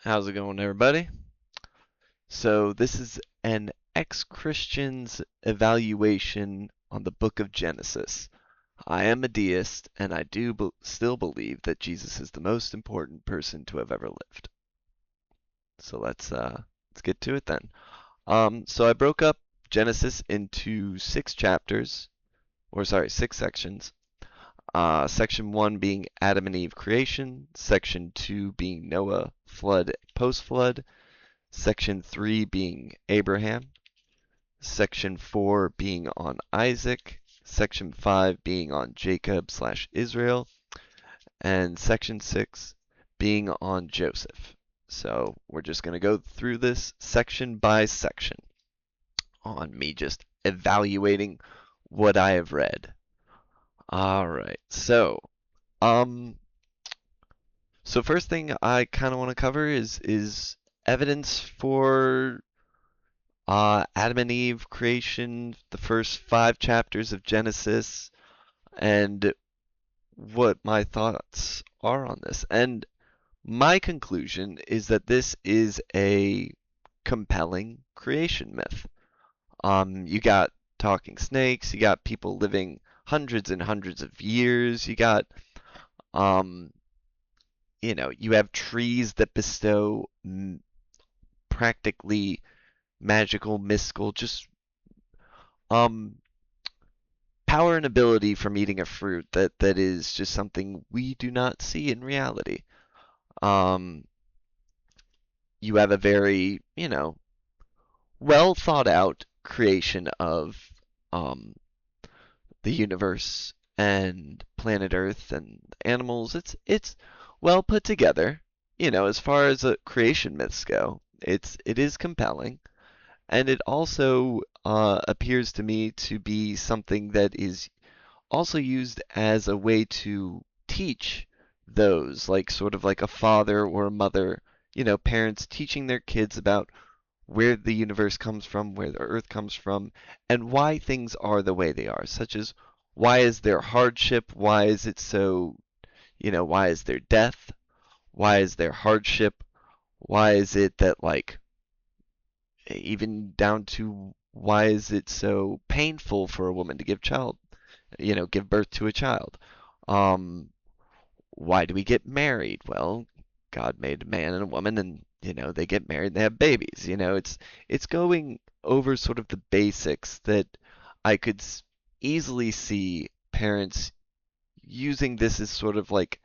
How's it going, everybody? So, this is an ex-Christian's evaluation on the book of Genesis. I am a deist, and I do still believe that Jesus is the most important person to have ever lived. So let's get to it then. So I broke up Genesis into six sections. Section 1 being Adam and Eve creation, Section 2 being Noah, flood, post-flood, Section 3 being Abraham, Section 4 being on Isaac, Section 5 being on Jacob/Israel, and Section 6 being on Joseph. So we're just going to go through this section by section on me just evaluating what I have read. All right. Um so first thing I kind of want to cover is evidence for Adam and Eve creation, the first 5 chapters of Genesis, and what my thoughts are on this. And my conclusion is that this is a compelling creation myth. You got talking snakes, you got people living hundreds and hundreds of years, um, you have trees that bestow practically magical, mystical, just um power and ability from eating a fruit that is just something we do not see in reality. Um, you have a very, well thought out creation of um, the universe and planet Earth and animals. It's well put together. As far as creation myths go, it is compelling, and it also appears to me to be something that is also used as a way to teach those, like sort of like a father or a mother, parents teaching their kids about where the universe comes from, where the earth comes from, and why things are the way they are, such as why is there hardship, why is it so, why is there death, why is there hardship, why is it that, like, even down to why is it so painful for a woman to give birth to a child. Um, why do we get married? Well, God made a man and a woman, and they get married and they have babies. It's going over sort of the basics that I could easily see parents using this as sort of like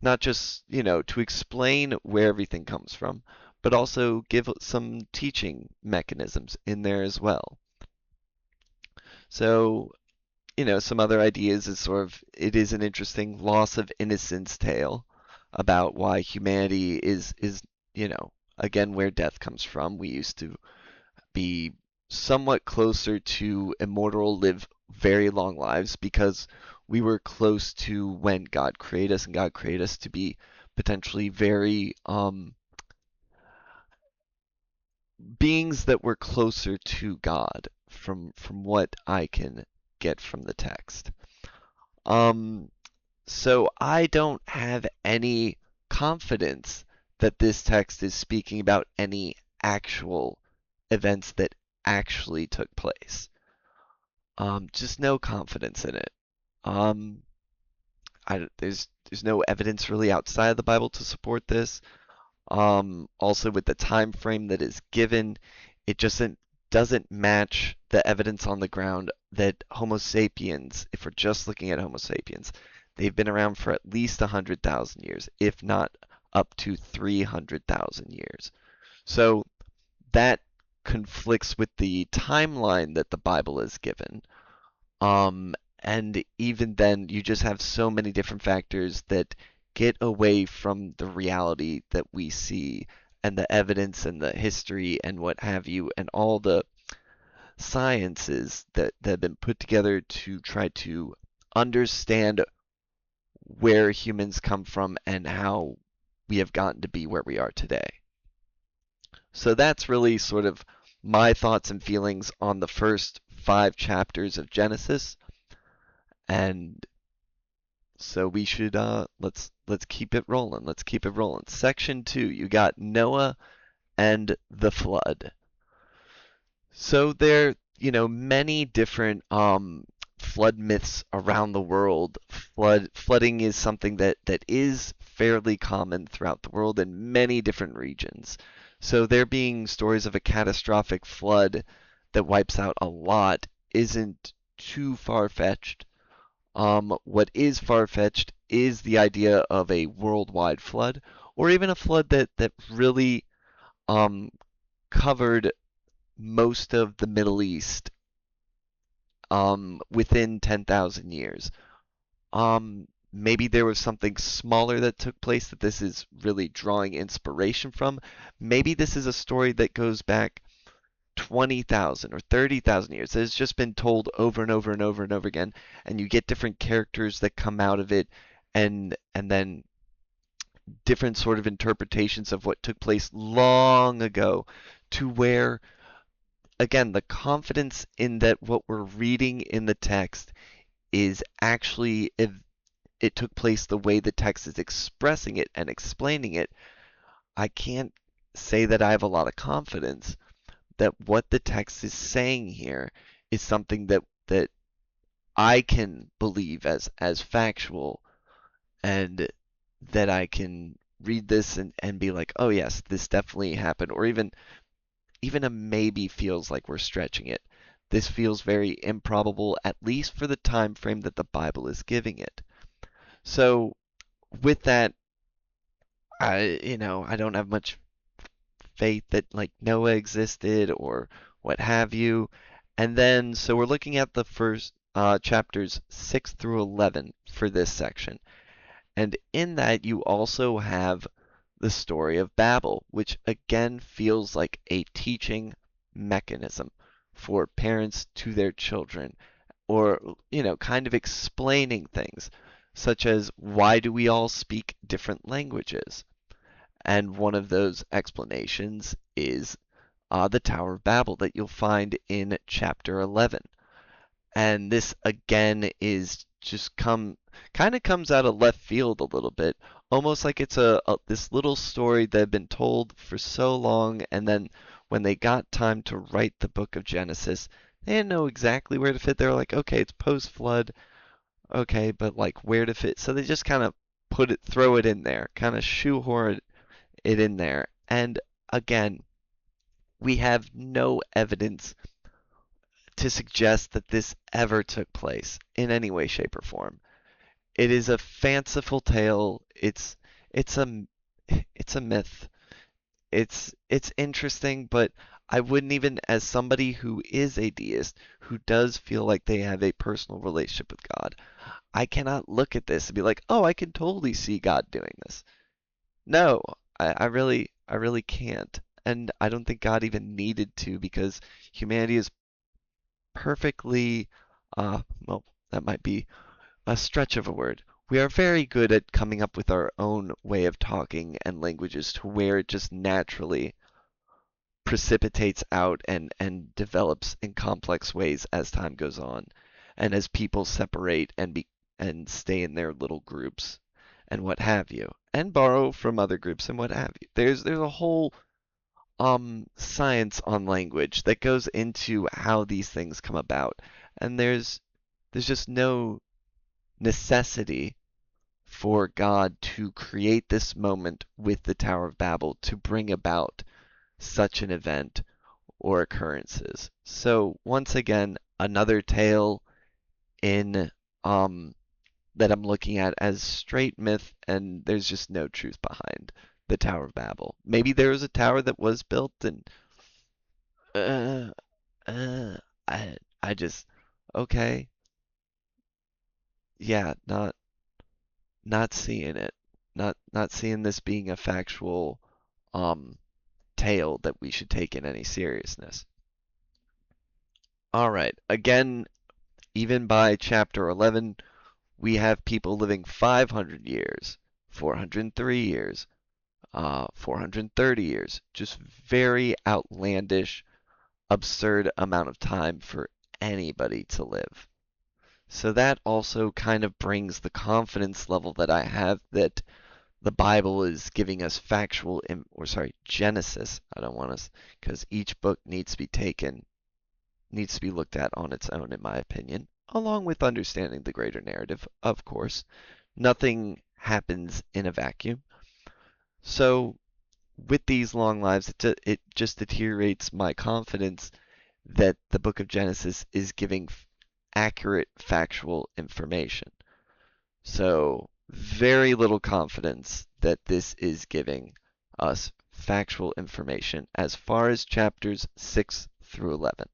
not just to explain where everything comes from, but also give some teaching mechanisms in there as well. So some other ideas is sort of it is an interesting loss of innocence tale about why humanity is again where death comes from. We used to be somewhat closer to immortal, live very long lives because we were close to when God created us, and God created us to be potentially very beings that were closer to God from what I can get from the text. Um, So I don't have any confidence that this text is speaking about any actual events that actually took place. Just no confidence in it. Um, there's no evidence really outside of the Bible to support this. Also with the time frame that is given, it just doesn't match the evidence on the ground that Homo sapiens, if we're just looking at Homo sapiens, they've been around for at least 100,000 years, if not up to 300,000 years. So that conflicts with the timeline that the Bible is given. And even then, you just have so many different factors that get away from the reality that we see and the evidence and the history and what have you, and all the sciences that have been put together to try to understand where humans come from and how we have gotten to be where we are today. So that's really sort of my thoughts and feelings on the first 5 chapters of Genesis. And So we should let's keep it rolling. Let's keep it rolling. Section 2, you got Noah and the flood. So there, many different flood myths around the world. Flooding is something that is fairly common throughout the world in many different regions. So there being stories of a catastrophic flood that wipes out a lot isn't too far-fetched. What is far-fetched is the idea of a worldwide flood, or even a flood that really um, covered most of the Middle East within 10,000 years. Maybe there was something smaller that took place that this is really drawing inspiration from. Maybe this is a story that goes back 20,000 or 30,000 years. It's just been told over and over and over and over again, and you get different characters that come out of it, and then different sort of interpretations of what took place long ago, to where again, the confidence in that what we're reading in the text is actually, if it took place the way the text is expressing it and explaining it, I can't say that I have a lot of confidence that what the text is saying here is something that I can believe as factual, and that I can read this and be like, oh yes, this definitely happened, or even a maybe feels like we're stretching it. This feels very improbable, at least for the time frame that the Bible is giving it. So with that, I don't have much faith that like Noah existed or what have you. And then, so we're looking at the first chapters 6 through 11 for this section. And in that, you also have the story of Babel, which again feels like a teaching mechanism for parents to their children, or, kind of explaining things, such as why do we all speak different languages? And one of those explanations is the Tower of Babel that you'll find in chapter 11. And this again is just kind of comes out of left field a little bit, almost like it's a this little story that had been told for so long, and then when they got time to write the book of Genesis, they didn't know exactly where to fit. They were like, okay, it's post-flood, okay, but like where to fit? So they just kind of throw it in there, kind of shoehorn it in there. And again, we have no evidence to suggest that this ever took place in any way, shape, or form. It is a fanciful tale. It's a it's a myth. It's interesting, but I wouldn't even, as somebody who is a deist, who does feel like they have a personal relationship with God, I cannot look at this and be like, oh, I can totally see God doing this. No, I really can't. And I don't think God even needed to, because humanity is perfectly, well, that might be a stretch of a word. We are very good at coming up with our own way of talking and languages to where it just naturally precipitates out and develops in complex ways as time goes on, and as people separate and stay in their little groups and what have you, and borrow from other groups and what have you. There's a whole science on language that goes into how these things come about, and there's just no necessity for God to create this moment with the Tower of Babel to bring about such an event or occurrences. So once again, another tale in that I'm looking at as straight myth, and there's just no truth behind the Tower of Babel. Maybe there was a tower that was built, and uh, uh, I just okay, yeah, not seeing it, not seeing this being a factual um tale that we should take in any seriousness. All right, again, even by chapter 11, we have people living 500 years, 403 years, 430 years, just very outlandish, absurd amount of time for anybody to live. So that also kind of brings the confidence level that I have that the Bible is giving us Genesis. I don't want to, because each book needs to be looked at on its own, in my opinion, along with understanding the greater narrative, of course. Nothing happens in a vacuum. So, with these long lives, it just deteriorates my confidence that the book of Genesis is giving accurate factual information. So, very little confidence that this is giving us factual information as far as chapters 6 through 11.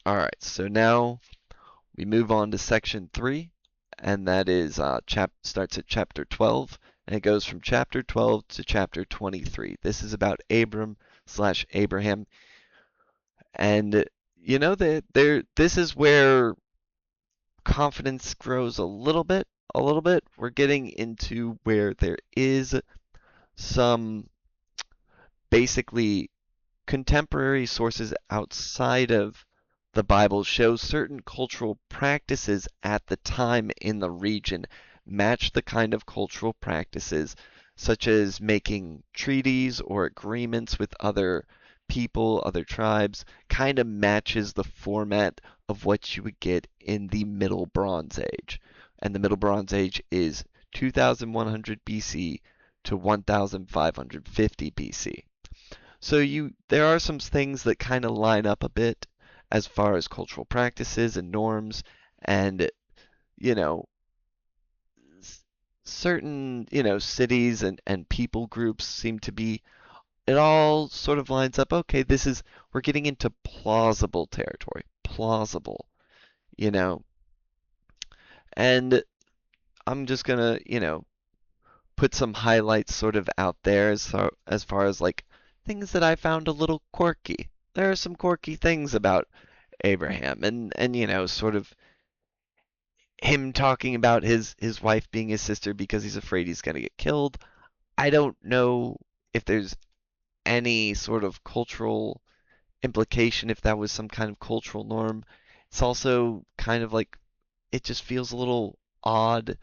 All right, so now we move on to section 3, and that is starts at chapter 12, and it goes from chapter 12 to chapter 23. This is about Abram slash Abraham, and you know that this is where confidence grows a little bit. A little bit. We're getting into where there is some basically contemporary sources outside of the Bible show certain cultural practices at the time in the region match the kind of cultural practices such as making treaties or agreements with other people, other tribes, kind of matches the format of what you would get in the Middle Bronze Age. And the Middle Bronze Age is 2100 BC to 1550 BC. So there are some things that kind of line up a bit as far as cultural practices and norms and you know certain cities and people groups seem to be it all sort of lines up. Okay, we're getting into plausible territory. Plausible, you know. And I'm just gonna, put some highlights sort of out there as far as like things that I found a little quirky. There are some quirky things about Abraham and sort of him talking about his wife being his sister because he's afraid he's going to get killed. I don't know if there's any sort of cultural implication, if that was some kind of cultural norm. It's also kind of like it just feels a little odd.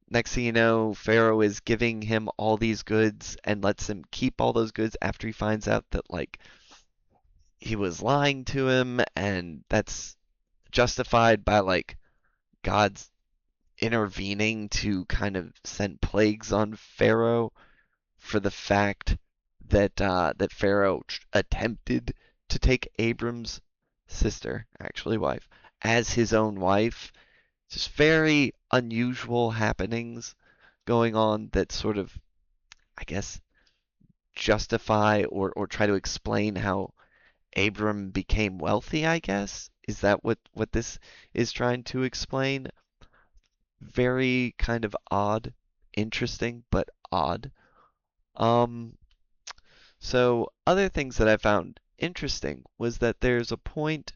Next thing you know, Pharaoh is giving him all these goods and lets him keep all those goods after he finds out that like he was lying to him, and that's justified by like God's intervening to kind of send plagues on Pharaoh for the fact that Pharaoh attempted to take Abram's sister, actually wife, as his own wife. Just very unusual happenings going on that sort of, I guess, justify or try to explain how Abram became wealthy, I guess. Is that what this is trying to explain? Very kind of odd, interesting, but odd. Um, so other things that I found interesting was that there's a point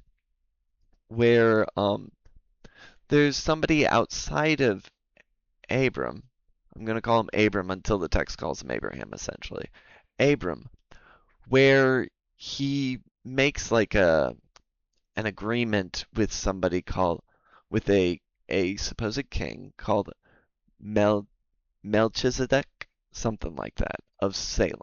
where there's somebody outside of Abram. I'm going to call him Abram until the text calls him Abraham, essentially. Abram, where he makes like an agreement with somebody with a supposed king called Mel Melchizedek, something like that, of Salem.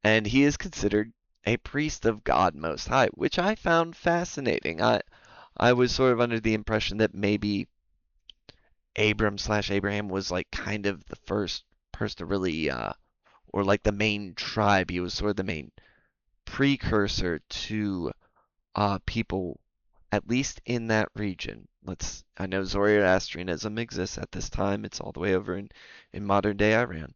And he is considered a priest of God Most High, which I found fascinating. I was sort of under the impression that maybe Abram slash Abraham was like kind of the first person to really, or like the main tribe. He was sort of the main precursor to people, at least in that region. I know Zoroastrianism exists at this time. It's all the way over in modern day Iran.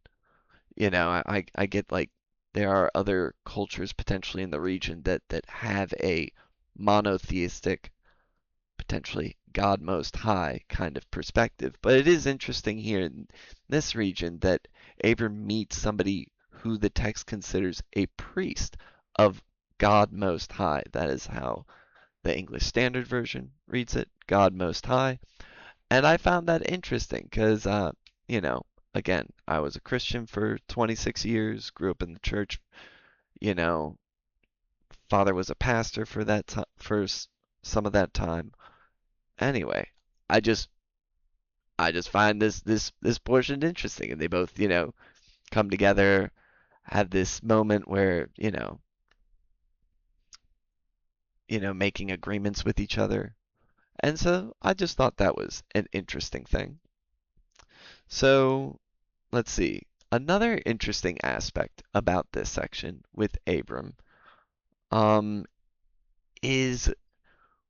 I get like there are other cultures potentially in the region that have a monotheistic, potentially God Most High kind of perspective. But it is interesting here in this region that Abram meets somebody who the text considers a priest of God Most High. That is how the English Standard Version reads it, God Most High. And I found that interesting because, again, I was a Christian for 26 years, grew up in the church, you know, father was a pastor for some of that time. Anyway, I just I just find this portion interesting, and they both, come together, have this moment where, making agreements with each other. And so I just thought that was an interesting thing. So let's see. Another interesting aspect about this section with Abram um, is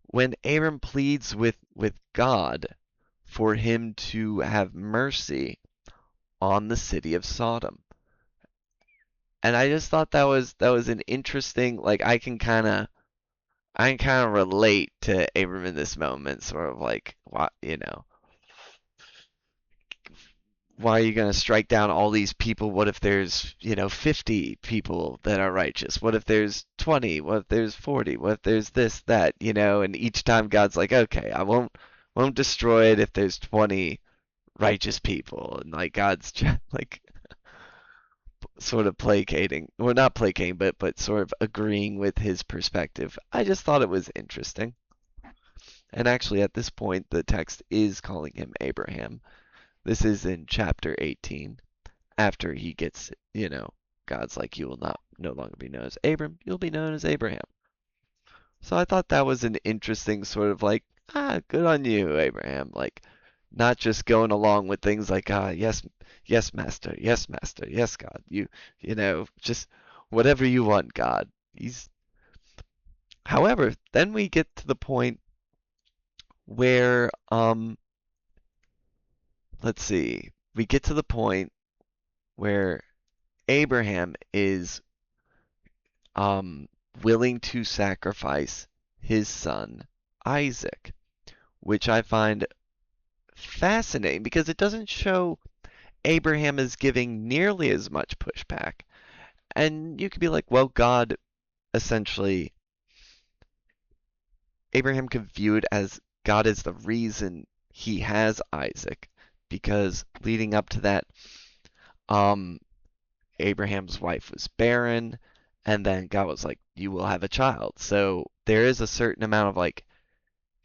when Abram pleads with God for him to have mercy on the city of Sodom. And I just thought that was an interesting, like, I can kind of relate to Abram in this moment, sort of like, why are you going to strike down all these people? What if there's, 50 people that are righteous? What if there's 20? What if there's 40? What if there's this, that, and each time God's like, okay, I won't destroy it if there's 20 righteous people. And like God's like sort of placating, well, not placating, but sort of agreeing with his perspective. I just thought it was interesting. And actually, at this point, the text is calling him Abraham. This is in chapter 18, after he gets, God's like, you will not no longer be known as Abram, you'll be known as Abraham. So I thought that was an interesting sort of like, good on you, Abraham. Like, not just going along with things like, yes, yes, master, yes, master, yes, God. Just whatever you want, God. However, then we get to the point where, let's see, we get to the point where Abraham is um, willing to sacrifice his son Isaac, which I find fascinating because it doesn't show Abraham is giving nearly as much pushback. And you could be like, well, God essentially, Abraham could view it as God is the reason he has Isaac, because leading up to that, um, Abraham's wife was barren, and then God was like, you will have a child. So there is a certain amount of like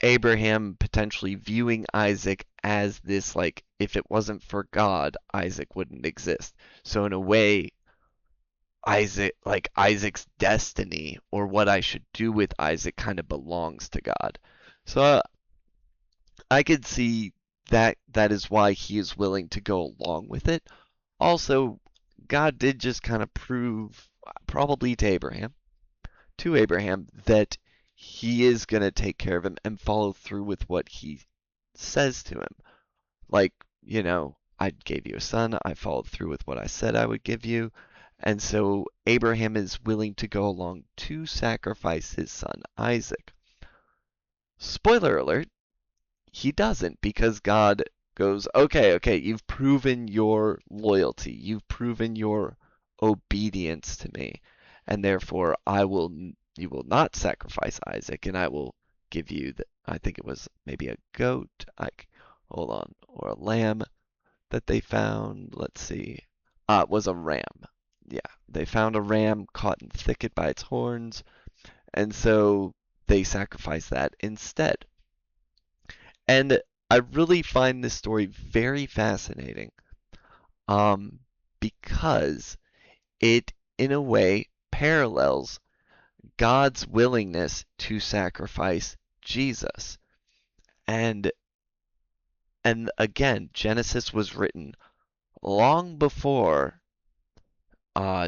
Abraham potentially viewing Isaac as this, like, if it wasn't for God, Isaac wouldn't exist. So in a way, Isaac's destiny or what I should do with Isaac kind of belongs to God. So I could see that is why he is willing to go along with it. Also, God did just kind of prove, probably to Abraham, that he is going to take care of him and follow through with what he says to him. Like, I gave you a son, I followed through with what I said I would give you. And so Abraham is willing to go along to sacrifice his son Isaac. Spoiler alert, he doesn't, because God goes, okay, you've proven your loyalty, you've proven your obedience to me, and therefore you will not sacrifice Isaac, and I will give you I think it was maybe a goat, hold on, or a lamb that they found. Let's see. It was a ram. Yeah, they found a ram caught in thicket by its horns, and so they sacrificed that instead. And I really find this story very fascinating, um, because it, in a way, parallels God's willingness to sacrifice Jesus. And again, Genesis was written long before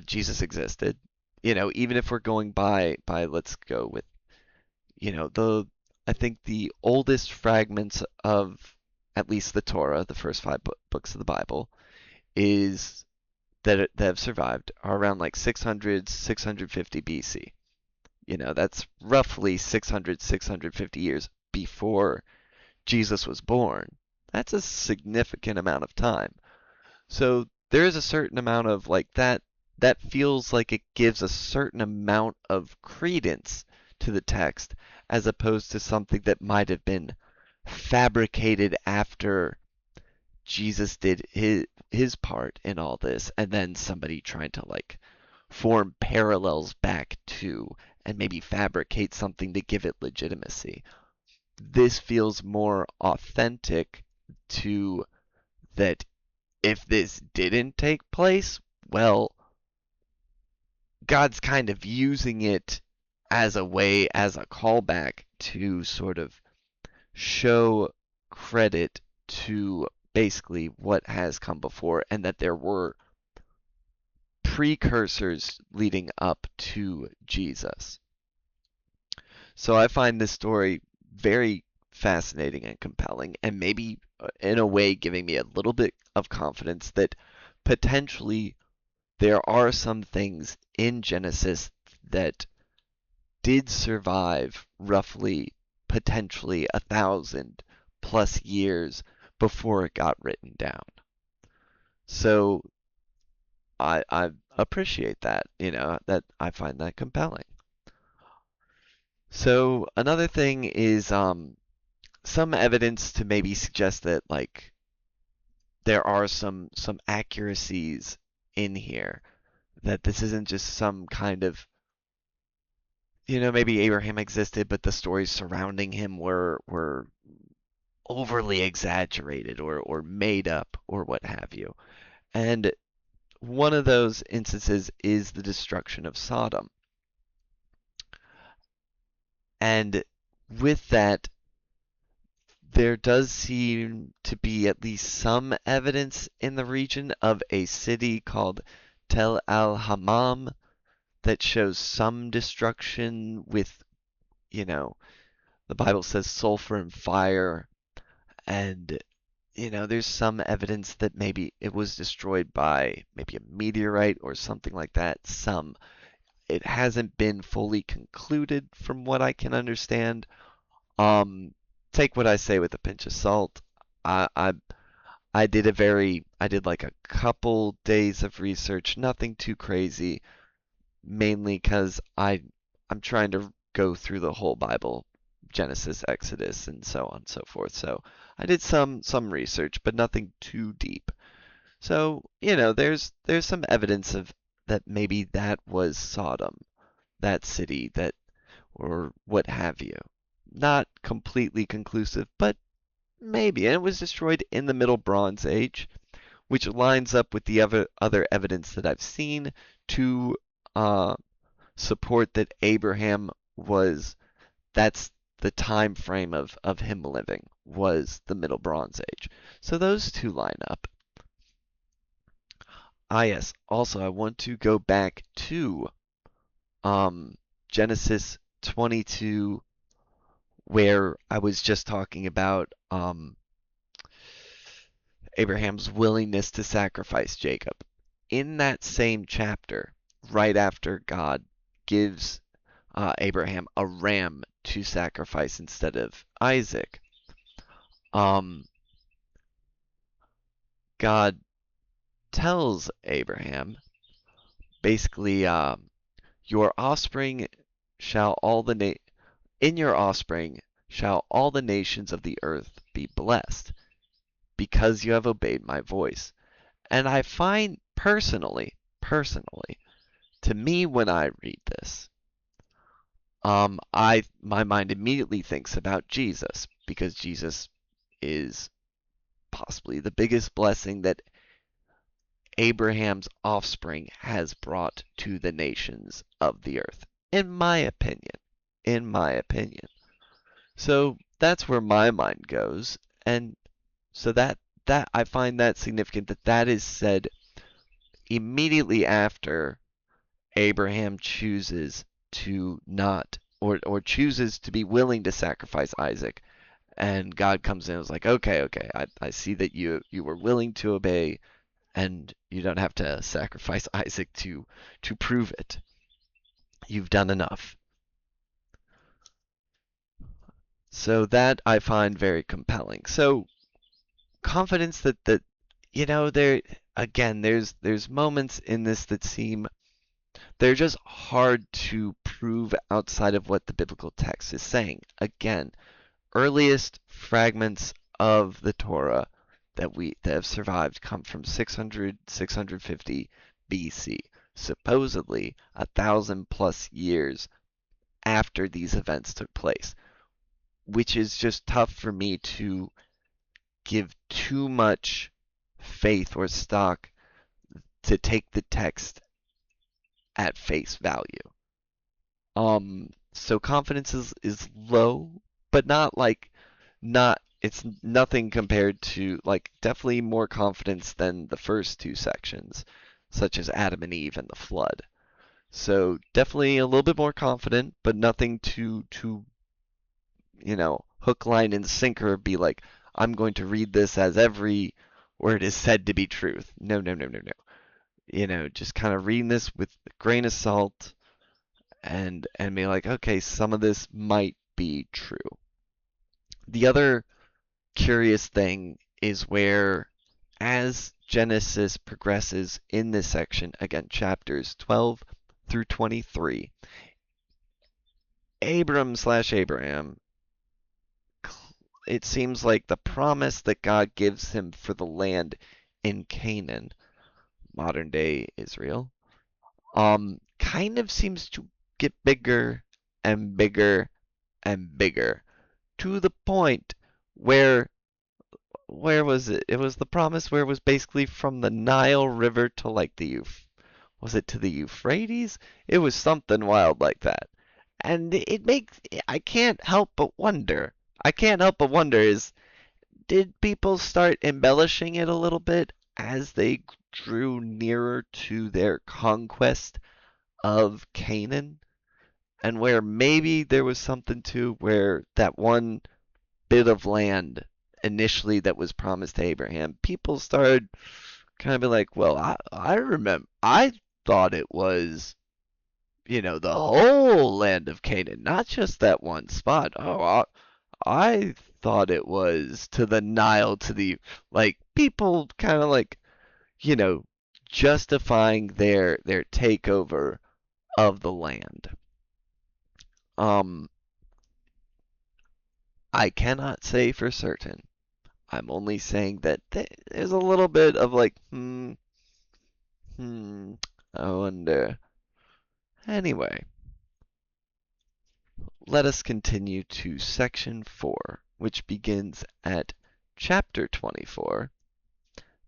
Jesus existed. Even if we're going by let's go with, the I think the oldest fragments of at least the Torah, the first five books of the Bible, is that have survived are around like 600, 650 BC. That's roughly 600, 650 years before Jesus was born. That's a significant amount of time. So there is a certain amount of like that feels like it gives a certain amount of credence to the text as opposed to something that might have been fabricated after Jesus did his part in all this, and then somebody trying to like form parallels back to and maybe fabricate something to give it legitimacy. This feels more authentic to that if this didn't take place, well, God's kind of using it as a way, as a callback to sort of show credit to basically what has come before, and that there were precursors leading up to Jesus. So I find this story very fascinating and compelling, and maybe in a way giving me a little bit of confidence that potentially there are some things in Genesis that did survive roughly, potentially 1,000+ years before it got written down. So I appreciate that, that I find that compelling. So another thing is some evidence to maybe suggest that like there are some accuracies in here, that this isn't just some kind of, maybe Abraham existed, but the stories surrounding him were overly exaggerated or made up or what have you. And one of those instances is the destruction of Sodom. And with that, there does seem to be at least some evidence in the region of a city called Tel al-Hammam that shows some destruction with, the Bible says sulfur and fire. And, there's some evidence that maybe it was destroyed by maybe a meteorite or something like that. It hasn't been fully concluded from what I can understand. Um, Take what I say with a pinch of salt. I I, I did like a couple days of research, nothing too crazy, mainly because I'm trying to go through the whole Bible, Genesis, Exodus, and so on and so forth. So I did some research, but nothing too deep. So, there's some evidence of that maybe that was Sodom, that city, that or what have you. Not completely conclusive, but maybe. And it was destroyed in the Middle Bronze Age, which lines up with the other evidence that I've seen to uh, support that Abraham was, that's the time frame of him living, was the Middle Bronze Age. So those two line up. Ah, yes. Also, I want to go back to Genesis 22, where I was just talking about Abraham's willingness to sacrifice Jacob. In that same chapter, right after God gives Abraham a ram to sacrifice instead of Isaac, um, God tells Abraham basically, your offspring shall all the in your offspring shall all the nations of the earth be blessed, because you have obeyed my voice. And I find personally, to me when I read this, my mind immediately thinks about Jesus, because Jesus is possibly the biggest blessing that Abraham's offspring has brought to the nations of the earth, in my opinion. In my opinion. So that's where my mind goes, and so that I find that significant that that is said immediately after Abraham chooses to not, or chooses to be willing to sacrifice Isaac, and God comes in and is like, okay, I see that you were willing to obey, and you don't have to sacrifice Isaac to prove it. You've done enough. So that I find very compelling. So confidence that there again, there's moments in this that seem, they're just hard to prove outside of what the biblical text is saying. Again, earliest fragments of the Torah that have survived come from 650 BC. Supposedly 1,000+ years after these events took place, which is just tough for me to give too much faith or stock to take the text at face value. So confidence is low, but not like not it's nothing compared to like definitely more confidence than the first two sections, such as Adam and Eve and the flood. So definitely a little bit more confident, but nothing to hook, line, and sinker be like, I'm going to read this as every word is said to be truth. No, no, no, no, no. Just kind of reading this with a grain of salt and be like, okay, some of this might be true. The other curious thing is where, as Genesis progresses in this section, again, chapters 12 through 23, Abraham, it seems like the promise that God gives him for the land in Canaan, modern day Israel, kind of seems to get bigger and bigger and bigger to the point where was it? It was the promise where it was basically from the Nile River to like was it to the Euphrates? It was something wild like that. And it makes I can't help but wonder. I can't help but wonder is did people start embellishing it a little bit as they drew nearer to their conquest of Canaan? And where maybe there was something to where that one bit of land initially that was promised to Abraham, people started kind of be like, well, I remember, I thought it was, the whole land of Canaan, not just that one spot. Oh, I thought it was to the Nile, like, people kind of like, you know, justifying their takeover of the land. Um, I cannot say for certain. I'm only saying that there's a little bit of like, I wonder. Anyway, let us continue to section 4, which begins at chapter 24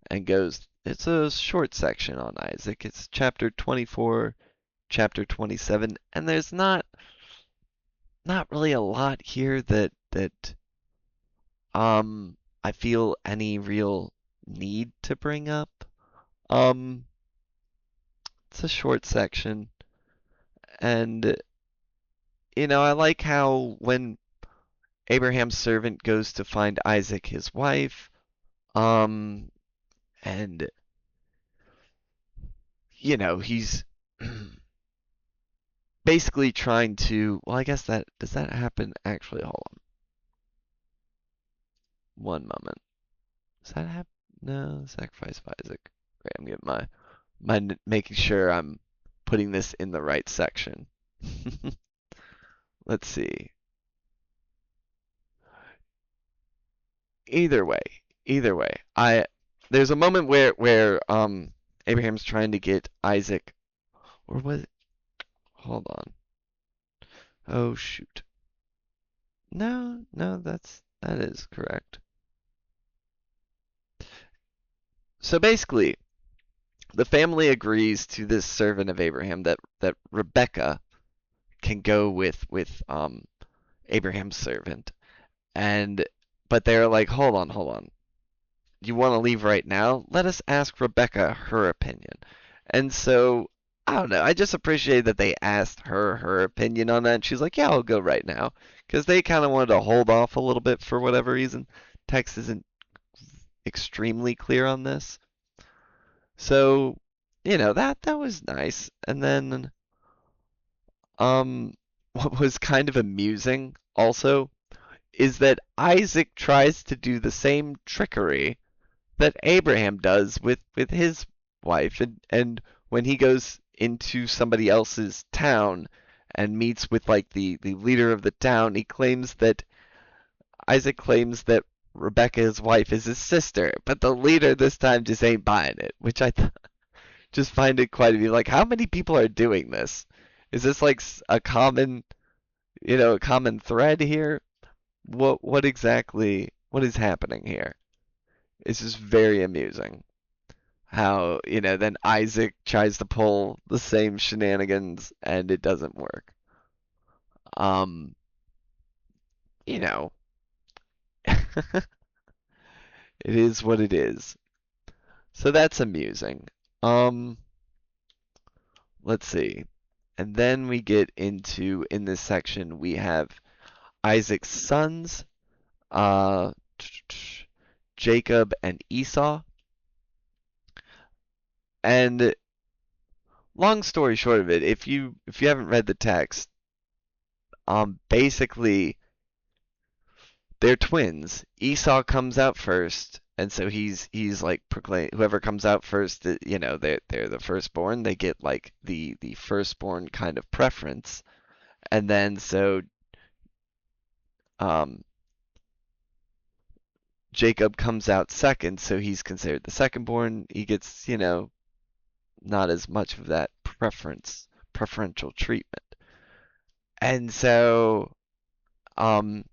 and goes, it's a short section on Isaac. It's chapter 24, chapter 27, and there's not really a lot here that I feel any real need to bring up. Um it's a short section and I like how when Abraham's servant goes to find Isaac his wife, um and he's basically trying to, well, I guess that does that happen actually? Hold on. One moment. Does that happen? No, sacrifice of Isaac. Great, I'm getting making sure I'm putting this in the right section. Let's see. Either way, there's a moment where Abraham's trying to get Isaac, or was it? Hold on. Oh shoot. No, that is correct. So basically, the family agrees to this servant of Abraham that Rebecca can go with Abraham's servant, but they're like, hold on. You want to leave right now? Let us ask Rebecca her opinion. And so I don't know. I just appreciate that they asked her opinion on that. And she's like, yeah, I'll go right now, because they kind of wanted to hold off a little bit for whatever reason. Text isn't extremely clear on this. So, that was nice. And then what was kind of amusing also is that Isaac tries to do the same trickery that Abraham does with his wife, and when he goes into somebody else's town and meets with like the leader of the town, Isaac claims that Rebecca, his wife, is his sister, but the leader this time just ain't buying it, which I just find it quite to be like, how many people are doing this? Is this like a common a common thread here? What is happening here? It's just very amusing how, then Isaac tries to pull the same shenanigans and it doesn't work. Um, you know, it is what it is. So that's amusing. Um, let's see. And then we get into, in this section, we have Isaac's sons, uh, Jacob and Esau. And long story short of it, if you haven't read the text, basically they're twins. Esau comes out first, and so he's like proclaim whoever comes out first, they're the firstborn. They get like the firstborn kind of preference, and then so um Jacob comes out second, so he's considered the secondborn. He gets, not as much of that preferential treatment. And so um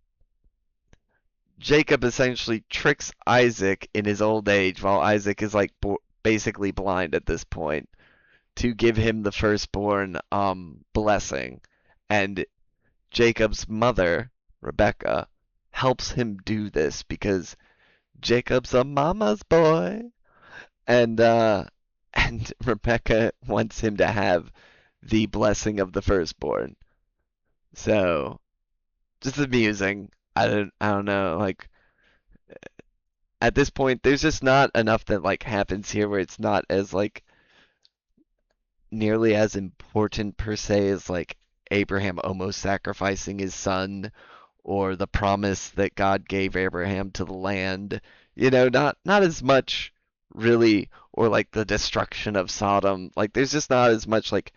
Jacob essentially tricks Isaac in his old age while Isaac is like basically blind at this point to give him the firstborn blessing. And Jacob's mother, Rebecca, helps him do this because Jacob's a mama's boy. And and Rebecca wants him to have the blessing of the firstborn. So, just amusing. I don't know, like at this point there's just not enough that like happens here where it's not as like nearly as important per se as like Abraham almost sacrificing his son or the promise that God gave Abraham to the land. Not as much really, or like the destruction of Sodom. Like there's just not as much like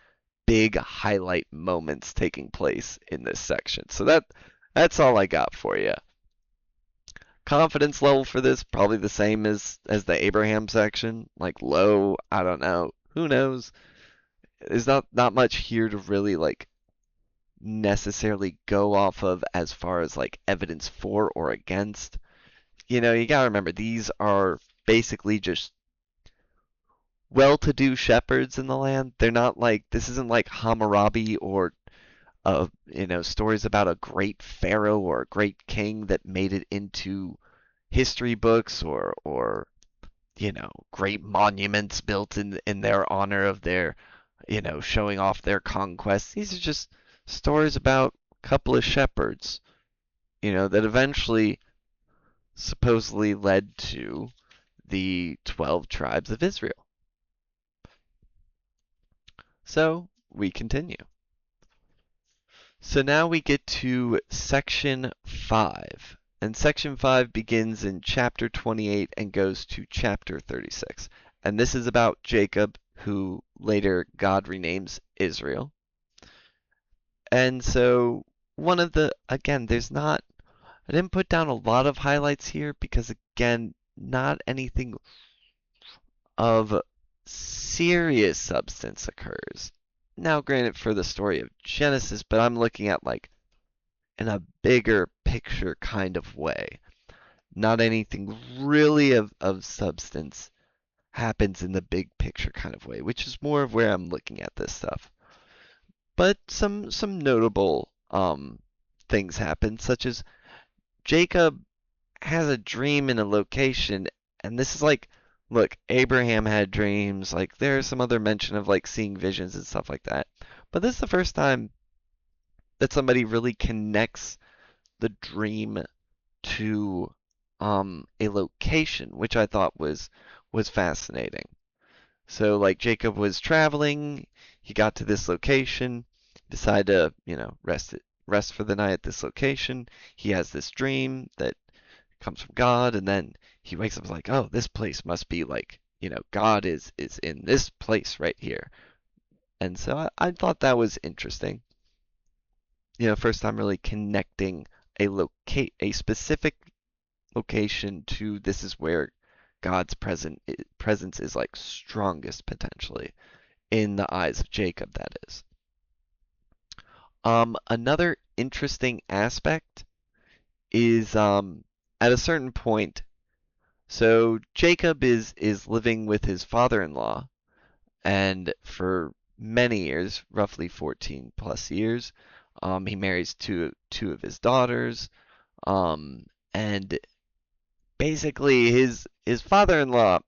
big highlight moments taking place in this section. So that's all I got for you. Confidence level for this probably the same as the Abraham section, like low, I don't know. Who knows? There's not much here to really like necessarily go off of as far as like evidence for or against. You gotta remember these are basically just well-to-do shepherds in the land. They're not like this isn't like Hammurabi or stories about a great pharaoh or a great king that made it into history books or great monuments built in their honor of their showing off their conquests. These are just stories about a couple of shepherds that eventually supposedly led to the 12 tribes of Israel. So we continue. So now we get to section 5. And section 5 begins in chapter 28 and goes to chapter 36. And this is about Jacob, who later God renames Israel. And so again, I didn't put down a lot of highlights here because, again, not anything of serious substance occurs. Now, granted, for the story of Genesis, but I'm looking at like in a bigger picture kind of way. Not anything really of substance happens in the big picture kind of way, which is more of where I'm looking at this stuff. But some notable things happen, such as Jacob has a dream in a location, and this is like, look, Abraham had dreams, like there's some other mention of like seeing visions and stuff like that. But this is the first time that somebody really connects the dream to a location, which I thought was fascinating. So like Jacob was traveling, he got to this location, decided to, rest for the night at this location. He has this dream that comes from God, and then he wakes up and is like, oh, this place must be like, God is in this place right here. And so I thought that was interesting. First time really connecting a specific location to this is where God's presence is like strongest potentially in the eyes of Jacob, that is. Another interesting aspect is at a certain point, so Jacob is living with his father-in-law, and for many years, roughly 14 plus years, he marries two of his daughters, and basically his father-in-law,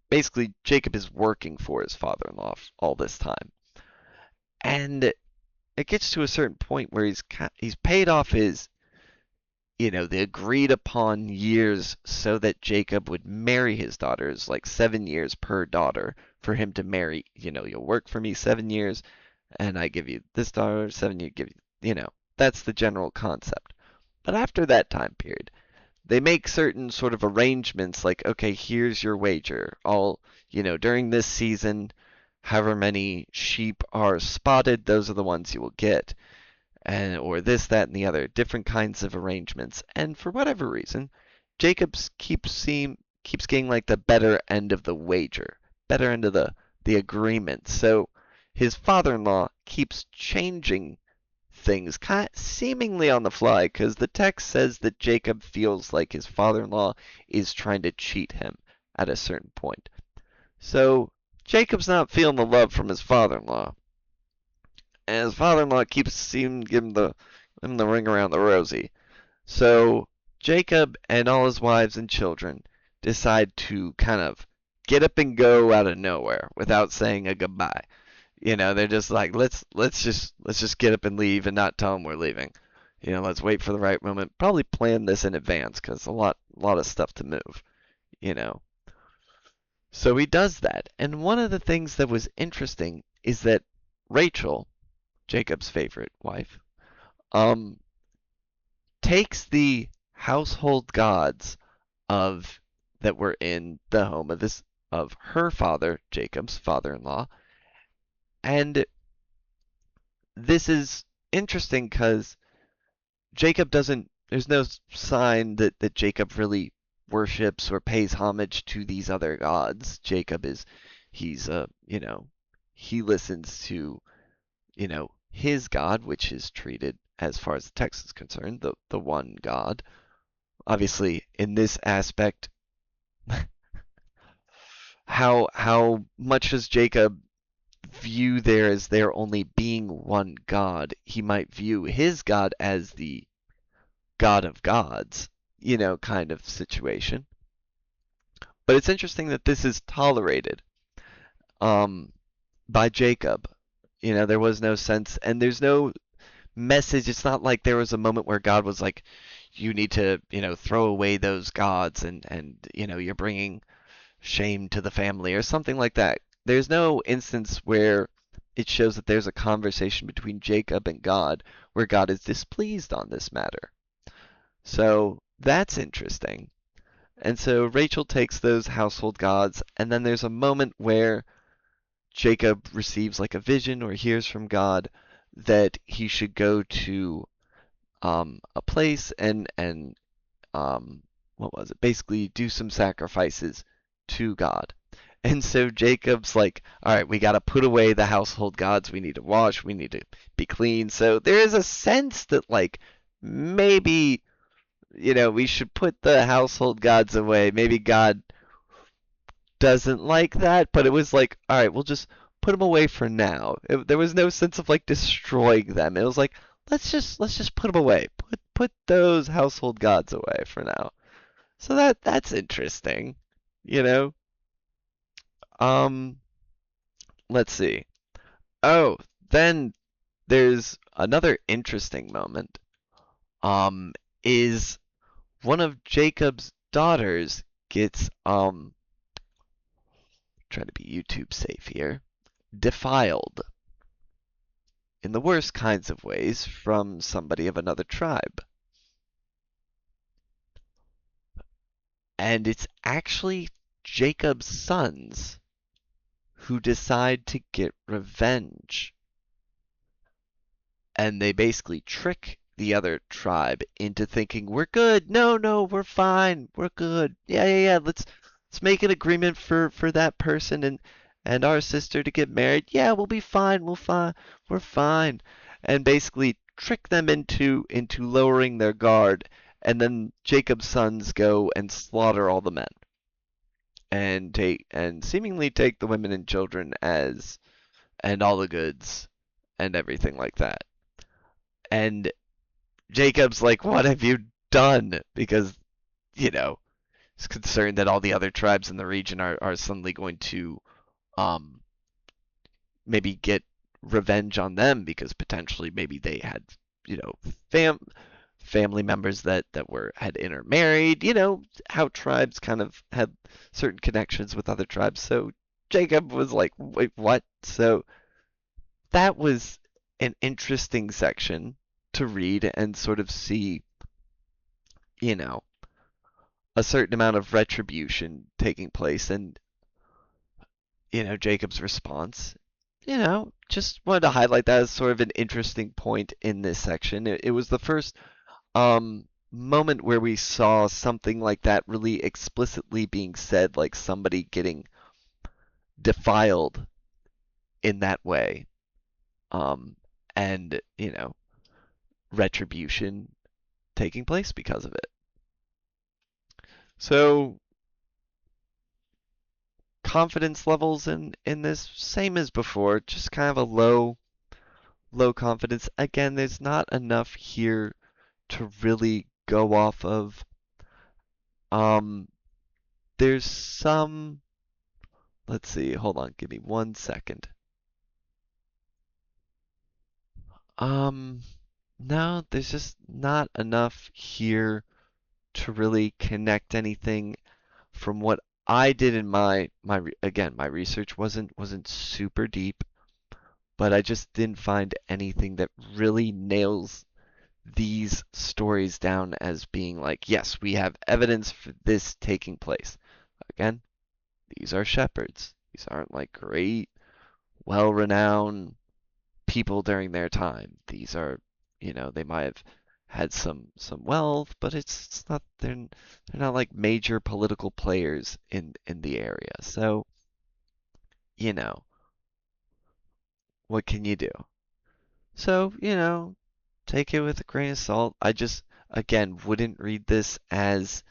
basically Jacob is working for his father-in-law all this time, and it gets to a certain point where he's paid off his, the agreed upon years so that Jacob would marry his daughters, like 7 years per daughter for him to marry. You'll work for me 7 years, and I give you this daughter, 7 years, give that's the general concept. But after that time period, they make certain sort of arrangements like, okay, here's your wager. During this season, however many sheep are spotted, those are the ones you will get, or this, that, and the other, different kinds of arrangements. And for whatever reason, Jacobs keeps getting like the better end of the wager, better end of the agreement. So his father-in-law keeps changing things seemingly on the fly, because the text says that Jacob feels like his father-in-law is trying to cheat him at a certain point. So Jacob's not feeling the love from his father-in-law, and his father-in-law keeps seeming to give him the ring around the rosy. So Jacob and all his wives and children decide to kind of get up and go out of nowhere without saying a goodbye. They're just like, let's just get up and leave and not tell them we're leaving. Let's wait for the right moment. Probably plan this in advance because a lot of stuff to move. You know. So he does that, and one of the things that was interesting is that Rachel, Jacob's favorite wife, um, takes the household gods of that were in the home of her father, Jacob's father-in-law, and this is interesting because Jacob doesn't. There's no sign that Jacob really worships or pays homage to these other gods. He's he listens to his God, which is treated, as far as the text is concerned, the one God. Obviously, in this aspect, how much does Jacob view there as there only being one God? He might view his God as the God of gods, kind of situation. But it's interesting that this is tolerated um, by Jacob. There was no sense, and there's no message. It's not like there was a moment where God was like, you need to, throw away those gods, and you're bringing shame to the family or something like that. There's no instance where it shows that there's a conversation between Jacob and God where God is displeased on this matter. So that's interesting. And so Rachel takes those household gods, and then there's a moment where Jacob receives like a vision or hears from God that he should go to a place and what was it? Basically do some sacrifices to God. And so Jacob's like, all right, we got to put away the household gods. We need to wash. We need to be clean. So there is a sense that like maybe we should put the household gods away. Maybe God doesn't like that, but it was like, all right, we'll just put them away for now. There was no sense of like destroying them. It was like, let's just put them away. Put those household gods away for now. So that's interesting, you know. Um, let's see. Oh, then there's another interesting moment. Is one of Jacob's daughters gets trying to be YouTube safe here, defiled in the worst kinds of ways from somebody of another tribe. And it's actually Jacob's sons who decide to get revenge. And they basically trick the other tribe into thinking, we're good. No, we're fine. We're good. Yeah. Let's make an agreement for that person and our sister to get married. Yeah, we'll be fine. We're fine. And basically trick them into lowering their guard, and then Jacob's sons go and slaughter all the men and seemingly take the women and children as and all the goods and everything like that. And Jacob's like, "What have you done?" Because, you know, he's concerned that all the other tribes in the region are suddenly going to um maybe get revenge on them because potentially maybe they had, you know, fam family members that were had intermarried, you know, how tribes kind of had certain connections with other tribes. So Jacob was like, "Wait, what?" So that was an interesting section to read and sort of see, you know, a certain amount of retribution taking place and, you know, Jacob's response. You know, just wanted to highlight that as sort of an interesting point in this section. It was the first moment where we saw something like that really explicitly being said, like somebody getting defiled in that way. Um, and, you know, retribution taking place because of it. So confidence levels in this same as before, just kind of a low confidence. Again, there's not enough here to really go off of. Um, there's some. Let's see. Hold on. Give me 1 second. Um, no, there's just not enough here to really connect anything from what I did in again, my research wasn't super deep, but I just didn't find anything that really nails these stories down as being like, yes, we have evidence for this taking place. Again, these are shepherds. These aren't like great, well-renowned people during their time. These are, you know, they might have had some wealth, but it's not they're not like major political players in the area. So, you know, what can you do? So, you know, take it with a grain of salt. I just again wouldn't read this as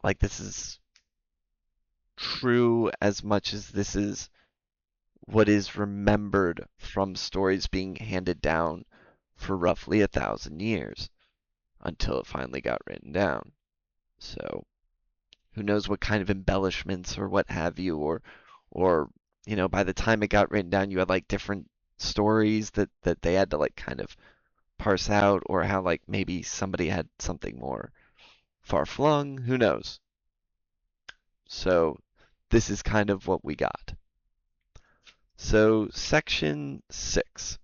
like this is true as much as this is what is remembered from stories being handed down for roughly 1,000 years until it finally got written down. So who knows what kind of embellishments or what have you, or you know, by the time it got written down, you had like different stories that they had to like kind of parse out, or how like maybe somebody had something more far flung. Who knows? So this is kind of what we got. So section 6,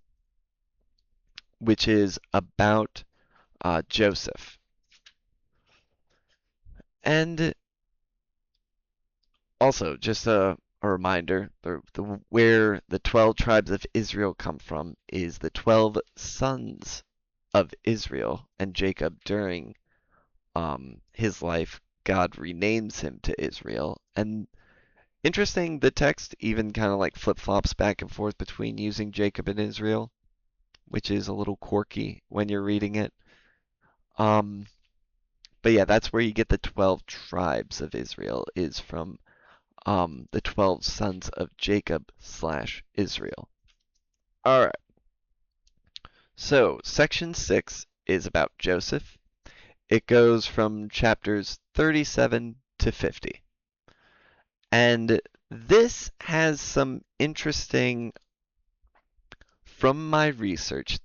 which is about Joseph. And also, just a reminder, where the 12 tribes of Israel come from is the 12 sons of Israel, and Jacob, during his life, God renames him to Israel. And interesting, the text even kind of like flip-flops back and forth between using Jacob and Israel, which is a little quirky when you're reading it. Um, but yeah, that's where you get the 12 tribes of Israel, is from the 12 sons of Jacob slash Israel. All right. So section 6 is about Joseph. It goes from chapters 37 to 50. And this has some interesting, from my research,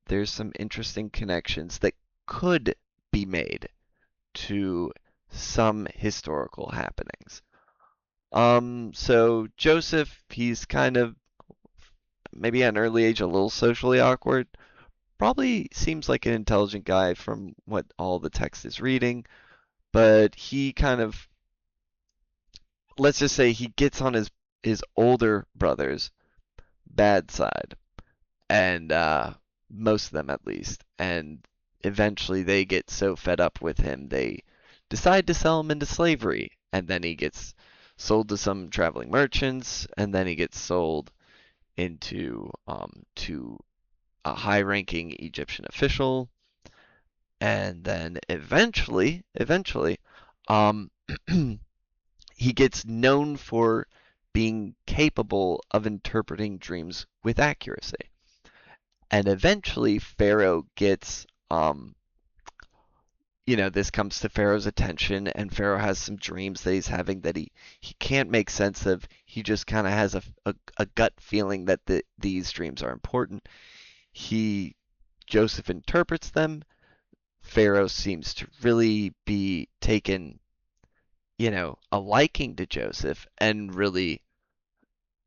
there's some interesting connections that could be made to some historical happenings. So Joseph, he's kind of maybe at an early age a little socially awkward. Probably seems like an intelligent guy from what all the text is reading, but he kind of, let's just say he gets on his older brother's bad side, and most of them at least, and eventually they get so fed up with him they decide to sell him into slavery, and then he gets sold to some traveling merchants, and then he gets sold into to a high-ranking Egyptian official, and then eventually, um, he gets known for being capable of interpreting dreams with accuracy. And eventually, Pharaoh gets, this comes to Pharaoh's attention, and Pharaoh has some dreams that he's having that he can't make sense of. He just kind of has a gut feeling that these dreams are important. Joseph interprets them. Pharaoh seems to really be taken, a liking to Joseph and really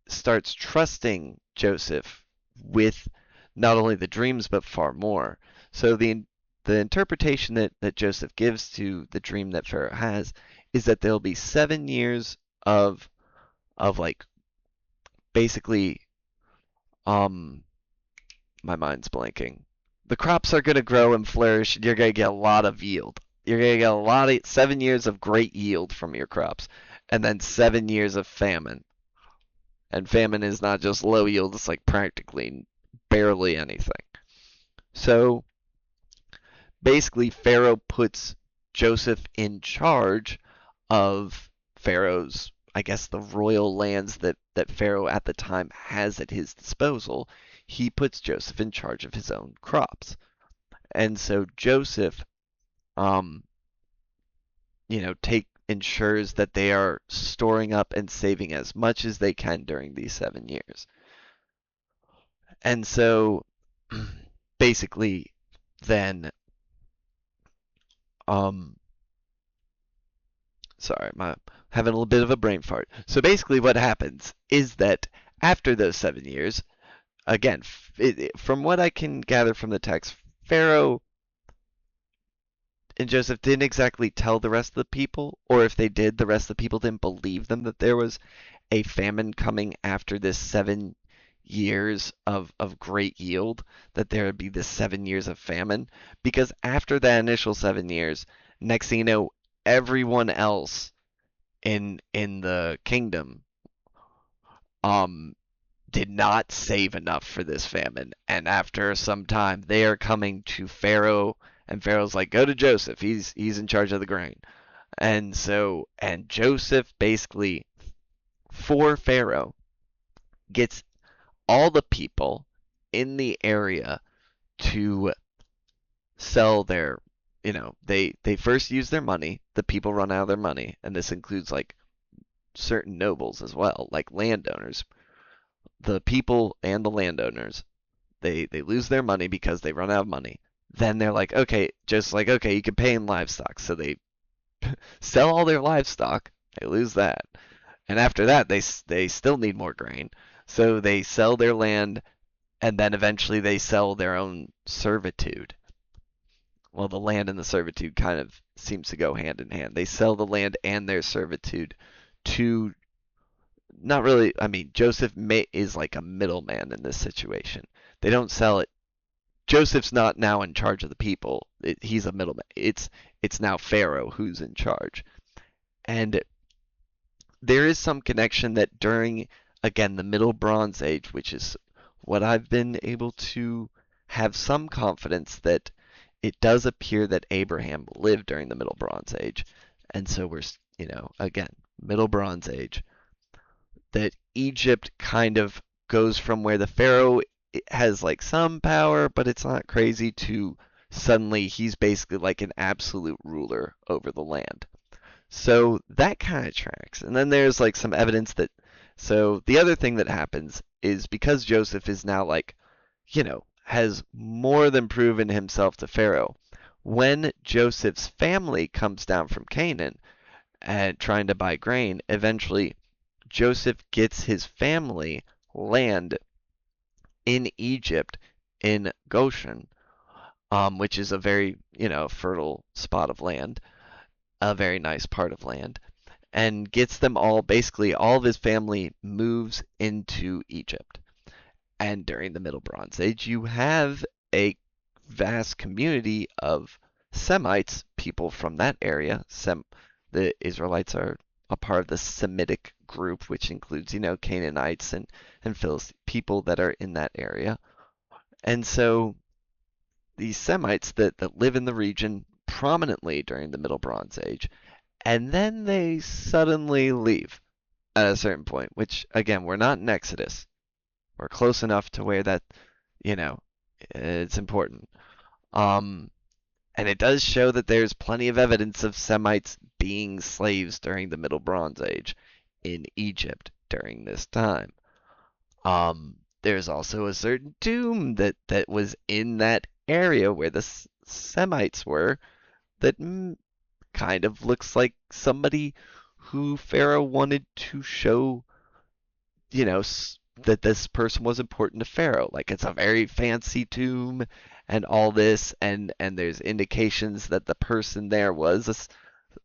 starts trusting Joseph with not only the dreams but far more. So the interpretation that Joseph gives to the dream that Pharaoh has is that there'll be 7 years of like basically my mind's blanking. The crops are gonna grow and flourish, and you're gonna get a lot of yield. You're gonna get a lot of 7 years of great yield from your crops, and then 7 years of famine. And famine is not just low yield, it's like practically barely anything. So basically, Pharaoh puts Joseph in charge of Pharaoh's, I guess, the royal lands that Pharaoh at the time has at his disposal. He puts Joseph in charge of his own crops. And so Joseph, um, take ensures that they are storing up and saving as much as they can during these 7 years. And so basically then um sorry, I'm having a little bit of a brain fart. So basically what happens is that after those 7 years, again, from what I can gather from the text, Pharaoh and Joseph didn't exactly tell the rest of the people, or if they did, the rest of the people didn't believe them that there was a famine coming after this 7 years of great yield, that there would be this 7 years of famine. Because after that initial 7 years, next thing you know, everyone else in the kingdom um did not save enough for this famine. And after some time, they are coming to Pharaoh, and Pharaoh's like, go to Joseph. He's in charge of the grain. And Joseph basically, for Pharaoh, gets all the people in the area to sell their, they first use their money. The people run out of their money, and this includes like certain nobles as well, like landowners. The people and the landowners, they lose their money because they run out of money. Then they're like, okay, just like, okay, you can pay in livestock. So they sell all their livestock. They lose that. And after that, they still need more grain. So they sell their land, and then eventually they sell their own servitude. Well, the land and the servitude kind of seems to go hand in hand. They sell the land and their servitude to, not really, I mean, is like a middleman in this situation. They don't sell it. Joseph's not now in charge of the people. He's a middleman. It's now Pharaoh who's in charge. And there is some connection that during, again, the Middle Bronze Age, which is what I've been able to have some confidence that it does appear that Abraham lived during the Middle Bronze Age. And so we're, again, Middle Bronze Age, that Egypt kind of goes from where the Pharaoh has like some power, but it's not crazy, to suddenly he's basically like an absolute ruler over the land. So that kind of tracks. And then there's like some evidence that, so the other thing that happens is because Joseph is now like, has more than proven himself to Pharaoh. When Joseph's family comes down from Canaan and trying to buy grain, eventually Joseph gets his family land in Egypt, in Goshen, which is a very, fertile spot of land, a very nice part of land, and gets them all, basically all of his family moves into Egypt. And during the Middle Bronze Age, you have a vast community of Semites, people from that area. The Israelites are a part of the Semitic group, which includes, Canaanites and Philistine people that are in that area. And so these Semites that live in the region prominently during the Middle Bronze Age, and then they suddenly leave at a certain point, which again, we're not in Exodus. We're close enough to where that, you know, it's important. Um, and it does show that there's plenty of evidence of Semites being slaves during the Middle Bronze Age in Egypt during this time. There's also a certain tomb that was in that area where the Semites were that kind of looks like somebody who Pharaoh wanted to show, you know, that this person was important to Pharaoh. Like it's a very fancy tomb and all this, and there's indications that the person there was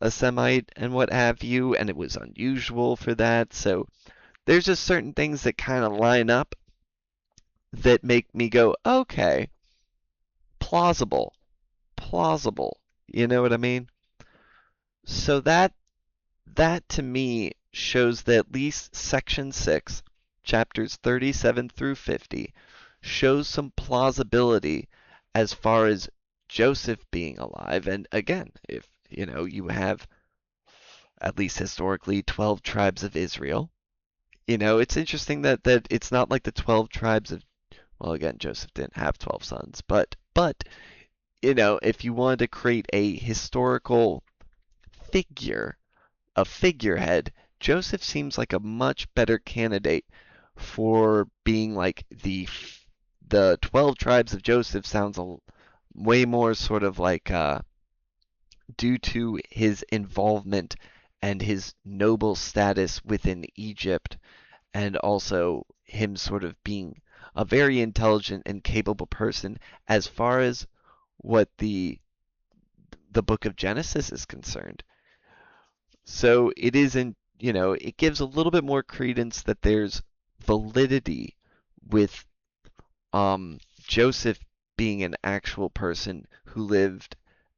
a Semite and what have you, and it was unusual for that. So there's just certain things that kind of line up that make me go, okay, plausible, plausible. You know what I mean? So that to me shows that at least section 6, chapters 37 through 50, shows some plausibility as far as Joseph being alive. And again, if you have at least historically 12 tribes of Israel, it's interesting that it's not like the 12 tribes of, well, again, Joseph didn't have 12 sons, but if you wanted to create a historical figure, a figurehead, Joseph seems like a much better candidate for being like the 12 tribes of Joseph. Sounds way more sort of like due to his involvement and his noble status within Egypt, and also him sort of being a very intelligent and capable person as far as what the book of Genesis is concerned. So it isn't, it gives a little bit more credence that there's validity with Joseph being an actual person who lived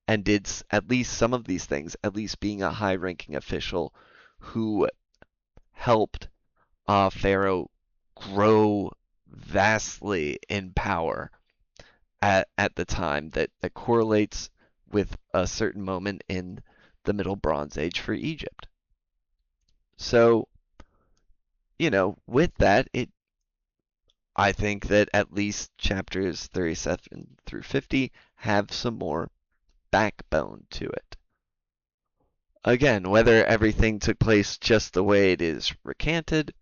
and did at least some of these things, at least being a high-ranking official who helped Pharaoh grow vastly in power at the time that correlates with a certain moment in the Middle Bronze Age for Egypt. So, with that, I think that at least chapters 37 through 50 have some more backbone to it. Again, whether everything took place just the way it is recanted,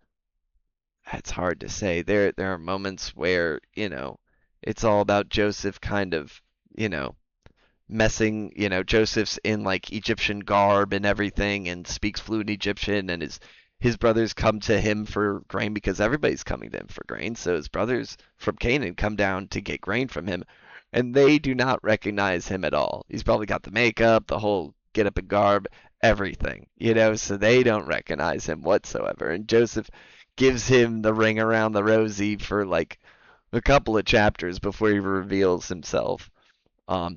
it's hard to say. There are moments where, it's all about Joseph kind of, messing, Joseph's in like Egyptian garb and everything and speaks fluent Egyptian, and his brothers come to him for grain because everybody's coming to him for grain. So his brothers from Canaan come down to get grain from him, and they do not recognize him at all. He's probably got the makeup, the whole get up and garb, everything, so they don't recognize him whatsoever. And Joseph gives him the ring around the rosy for like a couple of chapters before he reveals himself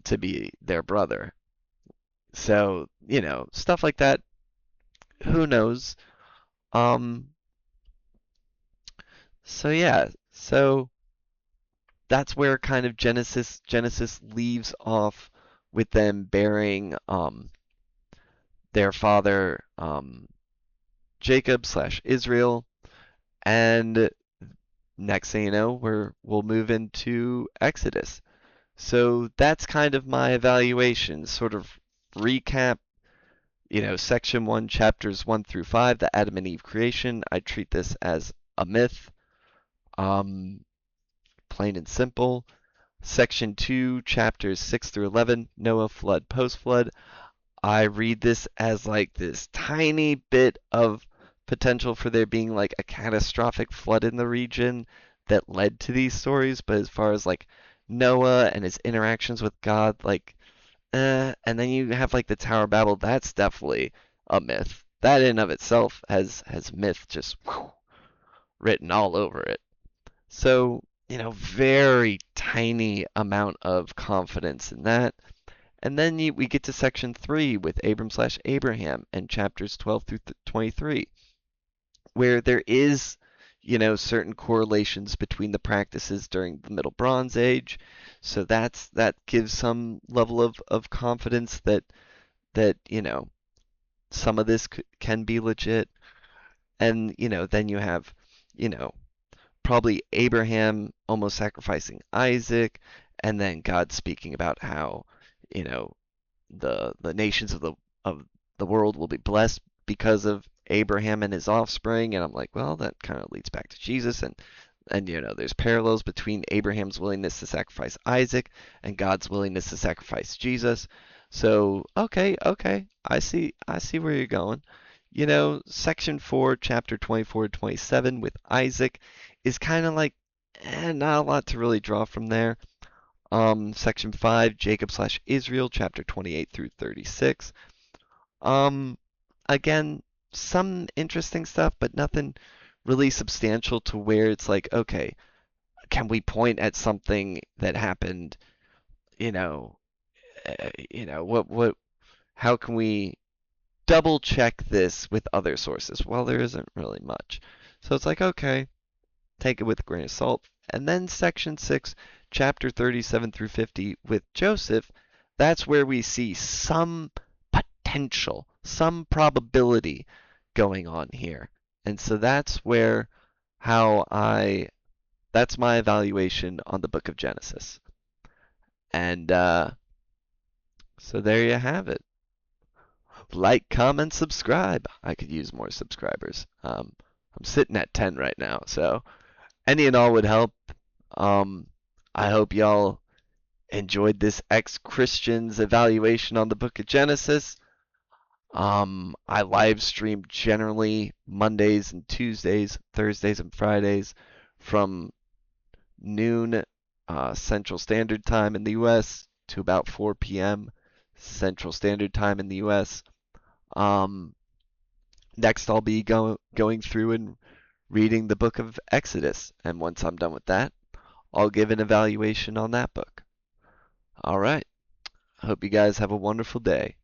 to be their brother. So, stuff like that. Who knows? Um, so yeah, so that's where kind of Genesis leaves off with them burying their father Jacob slash Israel, and next thing you know, we'll move into Exodus. So that's kind of my evaluation, sort of recap, section 1, chapters 1 through 5, the Adam and Eve creation. I treat this as a myth, plain and simple. Section 2, chapters 6 through 11, Noah, flood, post-flood. I read this as like this tiny bit of potential for there being like a catastrophic flood in the region that led to these stories, but as far as like Noah and his interactions with God, like, and then you have like the Tower of Babel, that's definitely a myth. That in of itself has myth just written all over it. So, very tiny amount of confidence in that. And then we get to section 3 with Abram slash Abraham and chapters 12 through 23, where there is, certain correlations between the practices during the Middle Bronze Age. So that gives some level of confidence that some of this can be legit. And then you have you know probably Abraham almost sacrificing Isaac, and then God speaking about how you know the nations of the world will be blessed because of Abraham and his offspring. And I'm like, well, that kind of leads back to Jesus. And there's parallels between Abraham's willingness to sacrifice Isaac and God's willingness to sacrifice Jesus. So okay, I see where you're going. Section 4, chapter 24 to 27 with Isaac is kind of like not a lot to really draw from there. Section 5, Jacob slash Israel, chapter 28 through 36. Um, Again, some interesting stuff, but nothing really substantial to where it's like, okay, can we point at something that happened, you know, how can we double check this with other sources? Well, there isn't really much. So it's like, okay, take it with a grain of salt. And then section 6, chapter 37 through 50 with Joseph, that's where we see some potential, some probability going on here. And so that's my evaluation on the book of Genesis. And so there you have it. Like, comment, subscribe. I could use more subscribers. I'm sitting at 10 right now, so any and all would help. I hope y'all enjoyed this ex-Christian's evaluation on the book of Genesis. I live stream generally Mondays and Tuesdays, Thursdays and Fridays from noon Central Standard Time in the US to about 4 p.m. Central Standard Time in the US. Next, I'll be going through and reading the book of Exodus, and once I'm done with that, I'll give an evaluation on that book. All right. Hope you guys have a wonderful day.